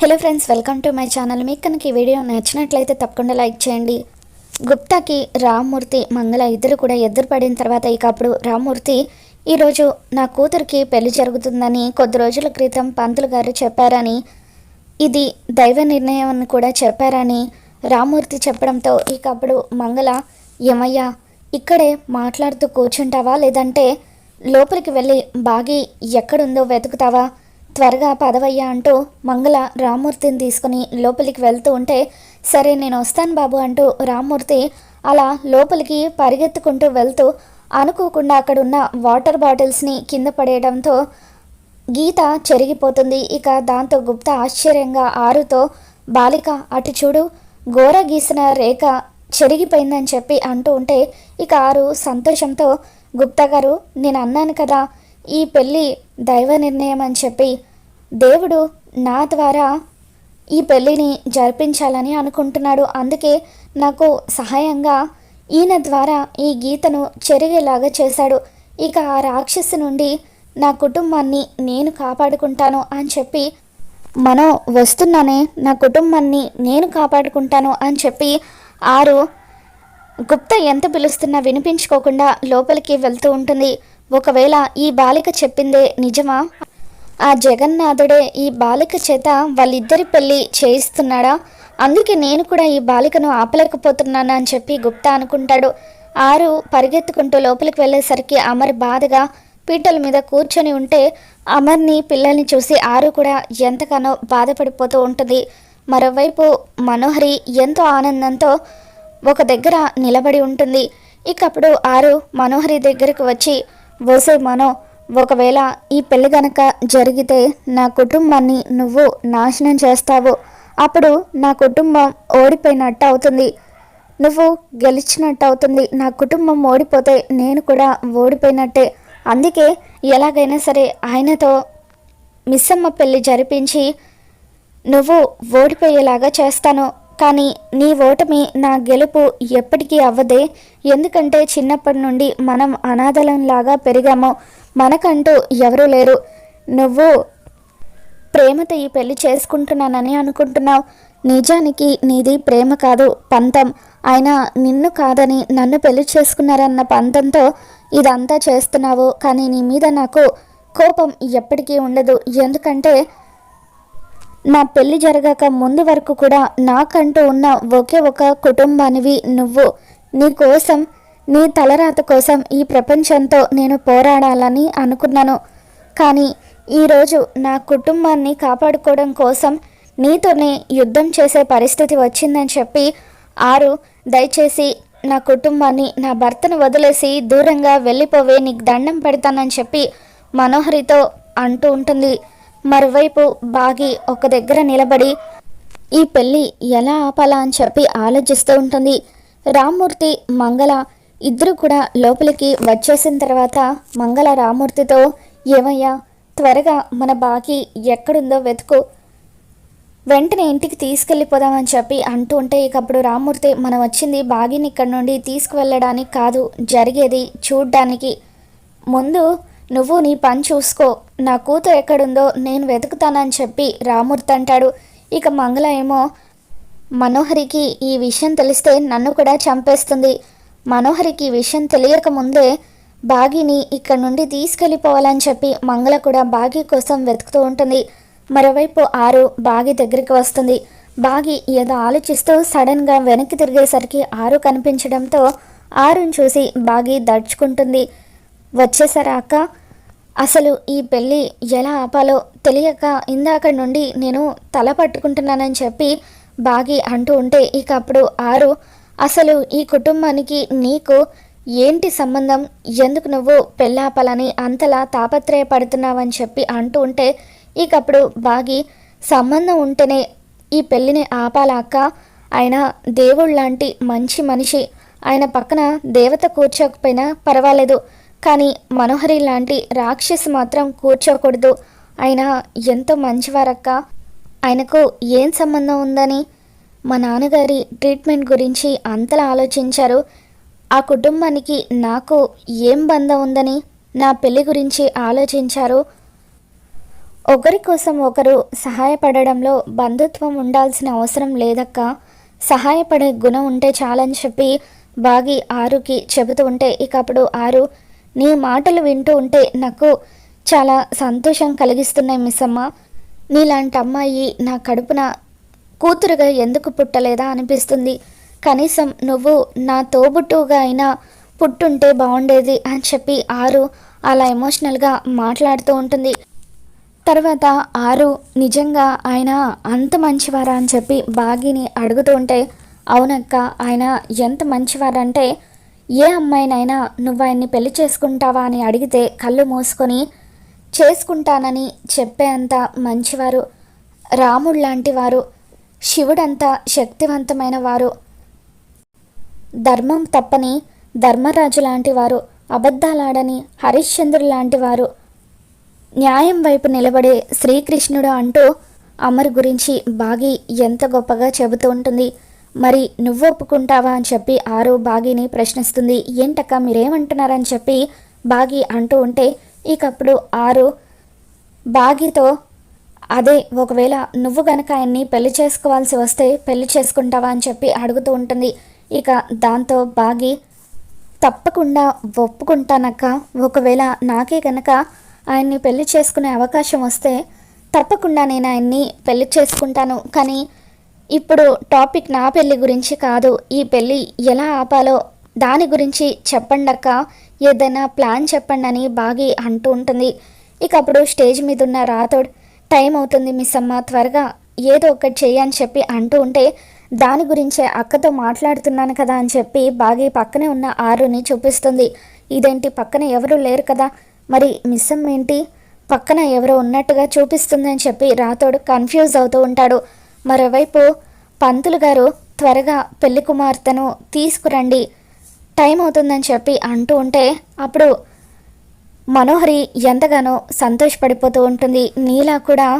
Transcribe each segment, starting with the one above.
Hello friends, welcome to my channel. మీకు కనుక ఈ వీడియో నచ్చినట్లయితే తప్పకుండా లైక్ చేయండి. గుప్తాకి రామ్మూర్తి, మంగళ ఇద్దరు కూడా ఎదురు పడిన తర్వాత అప్పుడు రామ్మూర్తి ఈరోజు నా కూతురికి పెళ్లి జరుగుతుందని కొద్ది రోజుల క్రితం పంతులు గారు చెప్పారని, ఇది దైవ నిర్ణయం అని కూడా చెప్పారని రామ్మూర్తి చెప్పడంతో అప్పుడు మంగళ, ఏమయ్యా ఇక్కడే మాట్లాడుతూ కూర్చుంటావా, లేదంటే లోపలికి వెళ్ళి బాగి ఎక్కడుందో వెతుకుతావా, త్వరగా పదవయ్యా అంటూ మంగళ రామ్మూర్తిని తీసుకుని లోపలికి వెళ్తూ ఉంటే, సరే నేను వస్తాను బాబు అంటూ రామ్మూర్తి అలా లోపలికి పరిగెత్తుకుంటూ వెళ్తూ అనుకోకుండా అక్కడున్న వాటర్ బాటిల్స్ని కింద పడేయడంతో గీత చెరిగిపోతుంది. దాంతో గుప్తా ఆశ్చర్యంగా ఆరుతో, బాలిక అటు చూడు, గోర గీసిన రేఖ చెరిగిపోయిందని చెప్పి అంటూ ఉంటే ఆరు సంతోషంతో, గుప్తా గారు నేను అన్నాను కదా ఈ పెళ్ళి దైవ నిర్ణయం అని చెప్పి, దేవుడు నా ద్వారా ఈ పెళ్ళిని జరిపించాలని అనుకుంటున్నాడు, అందుకే నాకు సహాయంగా ఈయన ద్వారా ఈ గీతను చెరిగేలాగా చేశాడు. ఆ రాక్షసు నుండి నా కుటుంబాన్ని నేను కాపాడుకుంటాను అని చెప్పి, మనం వస్తున్నానే నా కుటుంబాన్ని నేను కాపాడుకుంటాను అని చెప్పి ఆరు గుప్తా ఎంత పిలుస్తున్నా వినిపించుకోకుండా లోపలికి వెళ్తూ ఉంటుంది. ఒకవేళ ఈ బాలిక చెప్పిందే నిజమా, ఆ జగన్నాథుడే ఈ బాలిక చేత వాళ్ళిద్దరి పెళ్ళి చేయిస్తున్నాడా, అందుకే నేను కూడా ఈ బాలికను ఆపలేకపోతున్నాను అని చెప్పి గుప్తా అనుకుంటాడు. ఆరు పరిగెత్తుకుంటూ లోపలికి వెళ్ళేసరికి అమర్ బాధగా పీటల మీద కూర్చొని ఉంటే అమర్ని పిల్లల్ని చూసి ఆరు కూడా ఎంతగానో బాధపడిపోతూ ఉంటుంది. మరోవైపు మనోహరి ఎంతో ఆనందంతో ఒక దగ్గర నిలబడి ఉంటుంది. అప్పుడు ఆరు మనోహరి దగ్గరకు వచ్చి, ఓసే మనో, ఒకవేళ ఈ పెళ్ళి గనక జరిగితే నా కుటుంబాన్ని నువ్వు నాశనం చేస్తావు, అప్పుడు నా కుటుంబం ఓడిపోయినట్టు అవుతుంది, నువ్వు గెలిచినట్టు అవుతుంది, నా కుటుంబం ఓడిపోతే నేను కూడా ఓడిపోయినట్టే, అందుకే ఎలాగైనా సరే ఆయనతో మిస్సమ్మ పెళ్ళి జరిపించి నువ్వు ఓడిపోయేలాగా చేస్తాను, కానీ నీ ఓటమి నా గెలుపు ఎప్పటికీ అవ్వదే, ఎందుకంటే చిన్నప్పటి నుండి మనం అనాథలంలాగా పెరిగాము, మనకంటూ ఎవరూ లేరు, నువ్వు ప్రేమతో ఈ పెళ్లి చేసుకుంటున్నానని అనుకుంటున్నావు, నిజానికి నీది ప్రేమ కాదు పంతం, అయినా నిన్ను కాదని నన్ను పెళ్లి చేసుకున్నారన్న పంతంతో ఇదంతా చేస్తున్నావు, కానీ నీ మీద నాకు కోపం ఎప్పటికీ ఉండదు, ఎందుకంటే నా పెళ్లి జరగక ముందు వరకు కూడా నాకంటూ ఉన్న ఒకే ఒక కుటుంబానివి నువ్వు, నీ కోసం నీ తలరాత కోసం ఈ ప్రపంచంతో నేను పోరాడాలని అనుకున్నాను, కానీ ఈరోజు నా కుటుంబాన్ని కాపాడుకోవడం కోసం నీతోనే యుద్ధం చేసే పరిస్థితి వచ్చిందని చెప్పి ఆరు, దయచేసి నా కుటుంబాన్ని నా భర్తను వదిలేసి దూరంగా వెళ్ళిపోవే, నీకు దండం పెడతానని చెప్పి మనోహరితో అంటూ ఉంటుంది. మరోవైపు బాగి ఒక దగ్గర నిలబడి ఈ పెళ్ళి ఎలా ఆపాలా అని చెప్పి ఆలోచిస్తూ ఉంటుంది. రామ్మూర్తి, మంగళ ఇద్దరు కూడా లోపలికి వచ్చేసిన తర్వాత మంగళ రామ్మూర్తితో, ఏమయ్యా త్వరగా మన బాగి ఎక్కడుందో వెతుకు, వెంటనే ఇంటికి తీసుకెళ్ళిపోదామని చెప్పి అంటూ ఉంటే అప్పుడు రామ్మూర్తి, మనం వచ్చింది బాగిని ఇక్కడ నుండి తీసుకువెళ్ళడానికి కాదు, జరిగేది చూడ్డానికి, ముందు నువ్వు నీ పని చూసుకో, నా కూతురు ఎక్కడుందో నేను వెతుకుతానని చెప్పి రామ్మూర్తి అంటాడు. మంగళ ఏమో, మనోహరికి ఈ విషయం తెలిస్తే నన్ను కూడా చంపేస్తుంది, మనోహరికి ఈ విషయం తెలియకముందే బాగిని ఇక్కడ నుండి తీసుకెళ్ళిపోవాలని చెప్పి మంగళ కూడా బాగి కోసం వెతుకుతూ ఉంటుంది. మరోవైపు ఆరు బాగి దగ్గరికి వస్తుంది. బాగి ఏదో ఆలోచిస్తూ సడన్గా వెనక్కి తిరిగేసరికి ఆరు కనిపించడంతో ఆరుని చూసి బాగి దడుచుకుంటుంది. వచ్చేసారా అక్క, అసలు ఈ పెళ్ళి ఎలా ఆపాలో తెలియక ఇందాక నుండి నేను తల పట్టుకుంటున్నానని చెప్పి బాగి అంటూ ఉంటే అప్పుడు ఆరు, అసలు ఈ కుటుంబానికి నీకు ఏంటి సంబంధం, ఎందుకు నువ్వు పెళ్ళాపాలని అంతలా తాపత్రయపడుతున్నావని చెప్పి అంటూ ఉంటే అప్పుడు బాగి, సంబంధం ఉంటేనే ఈ పెళ్ళిని ఆపాలా అక్క, ఆయన దేవుళ్ళ లాంటి మంచి మనిషి, ఆయన పక్కన దేవత కూర్చోకపోయినా పర్వాలేదు, కానీ మనోహరి లాంటి రాక్షసి మాత్రం కూర్చోకూడదు, ఆయన ఎంతో మంచివారక్క, ఆయనకు ఏం సంబంధం ఉందని మా నాన్నగారి ట్రీట్మెంట్ గురించి అంతలా ఆలోచించారు, ఆ కుటుంబానికి నాకు ఏం బంధం ఉందని నా పెళ్లి గురించి ఆలోచించారు, ఒకరి కోసం ఒకరు సహాయపడడంలో బంధుత్వం ఉండాల్సిన అవసరం లేదక్క, సహాయపడే గుణం ఉంటే చాలని చెప్పి బాగి ఆరుకి చెబుతూ ఉంటే, ఇక అప్పుడు ఆరు, నీ మాటలు వింటూ ఉంటే నాకు చాలా సంతోషం కలిగిస్తున్నాయి మిస్ అమ్మ. నీలాంటి అమ్మాయి నా కడుపున కూతురుగా ఎందుకు పుట్టలేదా అనిపిస్తుంది. కనీసం నువ్వు నా తోబుట్టుగా అయినా పుట్టుంటే బాగుండేది అని చెప్పి ఆరు అలా ఎమోషనల్గా మాట్లాడుతూ ఉంటుంది. తర్వాత ఆరు, నిజంగా ఆయన అంత మంచివారా అని చెప్పి బాగిని అడుగుతూ ఉంటే, అవునక్క, ఆయన ఎంత మంచివారంటే ఏ అమ్మాయినైనా నువ్వు ఆయన్ని పెళ్లి చేసుకుంటావా అని అడిగితే కళ్ళు మూసుకొని చేసుకుంటానని చెప్పే అంత మంచివారు, రాముడు లాంటి వారు, శివుడంత శక్తివంతమైన వారు, ధర్మం తప్పని ధర్మరాజు లాంటి వారు, అబద్ధాలాడని హరిశ్చంద్రుడు లాంటి వారు, న్యాయం వైపు నిలబడే శ్రీకృష్ణుడు అంటూ అమర్ గురించి బాగి ఎంత గొప్పగా చెబుతూ ఉంటుంది. మరి నువ్వు ఒప్పుకుంటావా అని చెప్పి ఆరు బాగిని ప్రశ్నిస్తుంది. ఏంటక్క మీరేమంటున్నారని చెప్పి బాగి అంటూ ఉంటే, ఇకప్పుడు ఆరు బాగితో, అదే ఒకవేళ నువ్వు గనక ఆయన్ని పెళ్లి చేసుకోవాల్సి వస్తే పెళ్లి చేసుకుంటావా అని చెప్పి అడుగుతూ ఉంటుంది. ఇక దాంతో బాగి, తప్పకుండా ఒప్పుకుంటానక్క, ఒకవేళ నాకే కనుక ఆయన్ని పెళ్లి చేసుకునే అవకాశం వస్తే తప్పకుండా నేను ఆయన్ని పెళ్లి చేసుకుంటాను. కానీ ఇప్పుడు టాపిక్ నా పెళ్లి గురించి కాదు, ఈ పెళ్ళి ఎలా ఆపాలో దాని గురించి చెప్పండి అక్క, ఏదైనా ప్లాన్ చెప్పండి అని బాగి అంటూ ఉంటుంది. ఇక అప్పుడు స్టేజ్ మీద ఉన్న రాథోడ్, టైం అవుతుంది మిస్ అమ్మ, త్వరగా ఏదో ఒకటి చెయ్యని చెప్పి అంటూ ఉంటే, దాని గురించే అక్కతో మాట్లాడుతున్నాను కదా అని చెప్పి బాగి పక్కనే ఉన్న ఆరుని చూపిస్తుంది. ఇదేంటి పక్కన ఎవరు లేరు కదా, మరి మిస్ అమ్మ ఏంటి పక్కన ఎవరో ఉన్నట్టుగా చూపిస్తుందని చెప్పి రాథోడ్ కన్ఫ్యూజ్ అవుతూ ఉంటాడు. మరోవైపు పంతులు గారు, త్వరగా పెళ్లి కుమార్తెను తీసుకురండి, టైం అవుతుందని చెప్పి అంటూ ఉంటే, అప్పుడు మనోహరి ఎంతగానో సంతోషపడిపోతూ ఉంటుంది. నీలా కూడా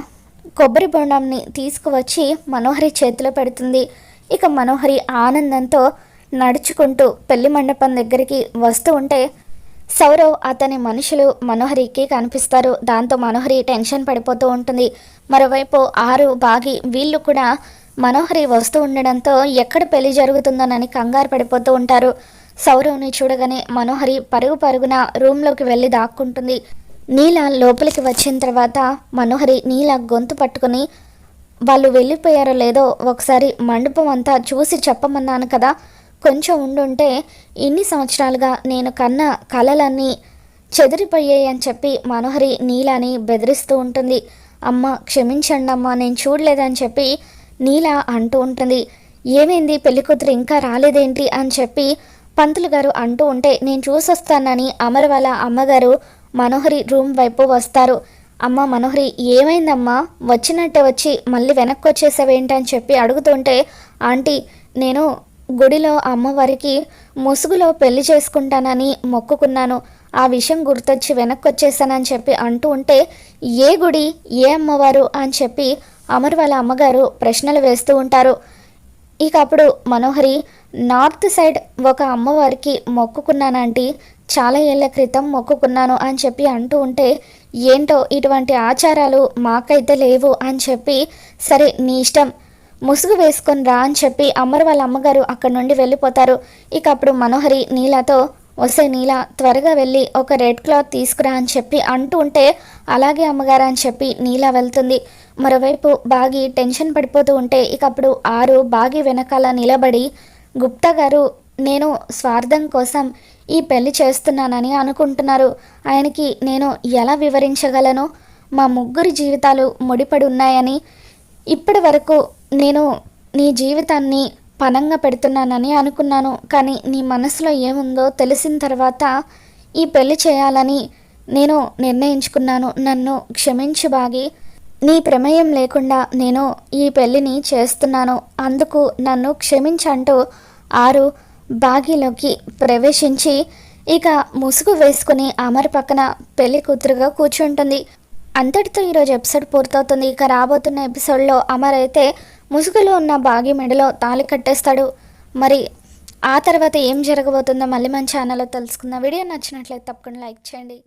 కొబ్బరి బొండంని తీసుకువచ్చి మనోహరి చేతిలో పెడుతుంది. ఇక మనోహరి ఆనందంతో నడుచుకుంటూ పెళ్లి మండపం దగ్గరికి వస్తూ ఉంటే సౌరవ్ అతని మనుషులు మనోహరికి కనిపిస్తారు. దాంతో మనోహరి టెన్షన్ పడిపోతూ ఉంటుంది. మరోవైపు ఆరు బాగి వీళ్ళు కూడా మనోహరి వస్తూ ఉండడంతో ఎక్కడ పెళ్లి జరుగుతుందోనని కంగారు పడిపోతూ ఉంటారు. సౌరవ్ని చూడగానే మనోహరి పరుగు పరుగున రూమ్లోకి వెళ్ళి దాక్కుంటుంది. నీల లోపలికి వచ్చిన తర్వాత మనోహరి నీల గొంతు పట్టుకుని, వాళ్ళు వెళ్ళిపోయారో లేదో ఒకసారి మండపం అంతా చూసి చెప్పమన్నాను కదా, కొంచెం ఉండుంటే ఇన్ని సంవత్సరాలుగా నేను కన్న కలలన్నీ చెదిరిపోయాయి అని చెప్పి మనోహరి నీలాని బెదిరిస్తూ ఉంటుంది. అమ్మ క్షమించండి అమ్మ, నేను చూడలేదని చెప్పి నీల అంటూ ఉంటుంది. ఏమైంది, పెళ్ళికూతురు ఇంకా రాలేదేంటి అని చెప్పి పంతులు గారు అంటూ ఉంటే, నేను చూసొస్తానని అమర్ వాళ్ళ అమ్మగారు మనోహరి రూమ్ వైపు వస్తారు. అమ్మ మనోహరి ఏమైందమ్మా, వచ్చినట్టే వచ్చి మళ్ళీ వెనక్కి వచ్చేసావేంటి అని చెప్పి అడుగుతుంటే, ఆంటీ నేను గుడిలో అమ్మవారికి ముసుగులో పెళ్లి చేసుకుంటానని మొక్కుకున్నాను, ఆ విషయం గుర్తొచ్చి వెనక్కి వచ్చేసానని చెప్పి అంటూ ఉంటే, ఏ గుడి, ఏ అమ్మవారు అని చెప్పి అమర్ వాళ్ళ అమ్మగారు ప్రశ్నలు వేస్తూ ఉంటారు. ఇక అప్పుడు మనోహరి, నార్త్ సైడ్ ఒక అమ్మవారికి మొక్కుకున్నానంటీ, చాలా ఏళ్ల క్రితం మొక్కుకున్నాను అని చెప్పి అంటూ ఉంటే, ఏంటో ఇటువంటి ఆచారాలు మాకైతే లేవు అని చెప్పి, సరే నీ ఇష్టం, ముసుగు వేసుకొని రా అని చెప్పి అమర్ వాళ్ళ అమ్మగారు అక్కడి నుండి వెళ్ళిపోతారు. ఇక అప్పుడు మనోహరి నీలతో, వస్తే నీల త్వరగా వెళ్ళి ఒక రెడ్ క్లాత్ తీసుకురా అని చెప్పి అంటూ ఉంటే, అలాగే అమ్మగారు అని చెప్పి నీల వెళ్తుంది. మరోవైపు బాగి టెన్షన్ పడిపోతూ ఉంటే, ఇక అప్పుడు ఆరు బాగి వెనకాల నిలబడి, గుప్తా గారు నేను స్వార్థం కోసం ఈ పెళ్లి చేస్తున్నానని అనుకుంటున్నారు, ఆయనకి నేను ఎలా వివరించగలను, మా ముగ్గురి జీవితాలు ముడిపడి ఉన్నాయని, ఇప్పటి వరకు నేను నీ జీవితాన్ని పనంగా పెడుతున్నానని అనుకున్నాను, కానీ నీ మనసులో ఏముందో తెలిసిన తర్వాత ఈ పెళ్లి చేయాలని నేను నిర్ణయించుకున్నాను, నన్ను క్షమించు బాగి, నీ ప్రమేయం లేకుండా నేను ఈ పెళ్ళిని చేస్తున్నాను, అందుకు నన్ను క్షమించంటూ ఆరు బాగిలోకి ప్రవేశించి ఇక ముసుగు వేసుకుని అమర్ పక్కన పెళ్లి కూతురుగా కూర్చుంటుంది. అంతటితో ఈరోజు ఎపిసోడ్ పూర్తవుతుంది. ఇక రాబోతున్న ఎపిసోడ్లో అమర్ అయితే ముసుగులో ఉన్న బాగి మెడలో తాళి కట్టేస్తాడు. మరి ఆ తర్వాత ఏం జరగబోతుందో మళ్ళీ మన ఛానల్లో తెలుసుకుందాం. వీడియో నచ్చినట్లయితే తప్పకుండా లైక్ చేయండి.